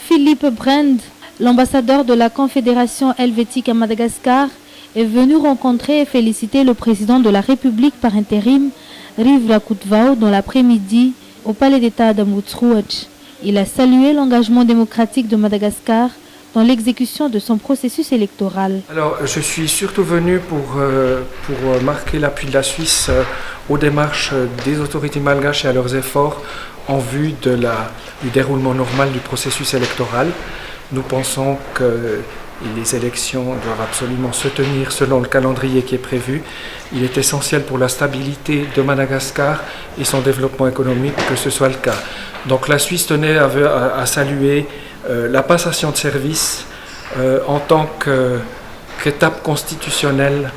Philippe Brand, l'ambassadeur de la Confédération helvétique à Madagascar, est venu rencontrer et féliciter le président de la République par intérim, Rive Rakutvao, dans l'après-midi au palais d'État d'Amoutsrouach. Il a salué l'engagement démocratique de Madagascar dans l'exécution de son processus électoral. Alors, je suis surtout venu pour marquer l'appui de la Suisse aux démarches des autorités malgaches et à leurs efforts en vue du déroulement normal du processus électoral. Nous pensons que les élections doivent absolument se tenir selon le calendrier qui est prévu. Il est essentiel pour la stabilité de Madagascar et son développement économique que ce soit le cas. Donc la Suisse tenait à saluer la passation de service en tant qu'étape constitutionnelle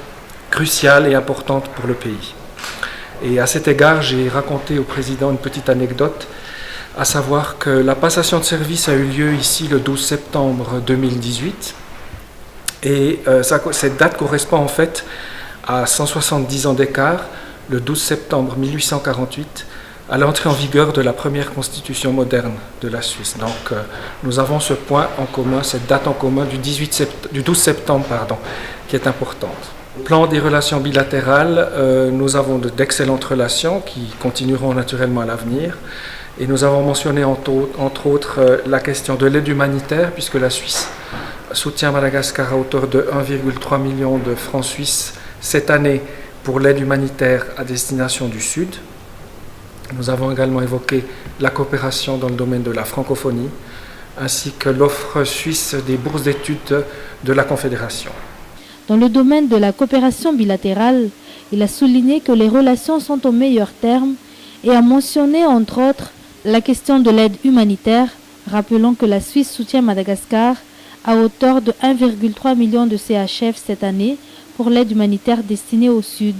cruciale et importante pour le pays. Et à cet égard, j'ai raconté au président une petite anecdote, à savoir que la passation de service a eu lieu ici le 12 septembre 2018. Et cette date correspond en fait à 170 ans d'écart, le 12 septembre 1848, à l'entrée en vigueur de la première constitution moderne de la Suisse. Donc nous avons ce point en commun, cette date en commun du 12 septembre, qui est importante. Au plan des relations bilatérales, nous avons d'excellentes relations qui continueront naturellement à l'avenir. Et nous avons mentionné entre autres la question de l'aide humanitaire, puisque la Suisse soutient Madagascar à hauteur de 1,3 million de francs suisses cette année pour l'aide humanitaire à destination du Sud. Nous avons également évoqué la coopération dans le domaine de la francophonie, ainsi que l'offre suisse des bourses d'études de la Confédération. Dans le domaine de la coopération bilatérale, il a souligné que les relations sont au meilleur terme et a mentionné entre autres la question de l'aide humanitaire, rappelant que la Suisse soutient Madagascar à hauteur de 1,3 million de CHF cette année pour l'aide humanitaire destinée au Sud.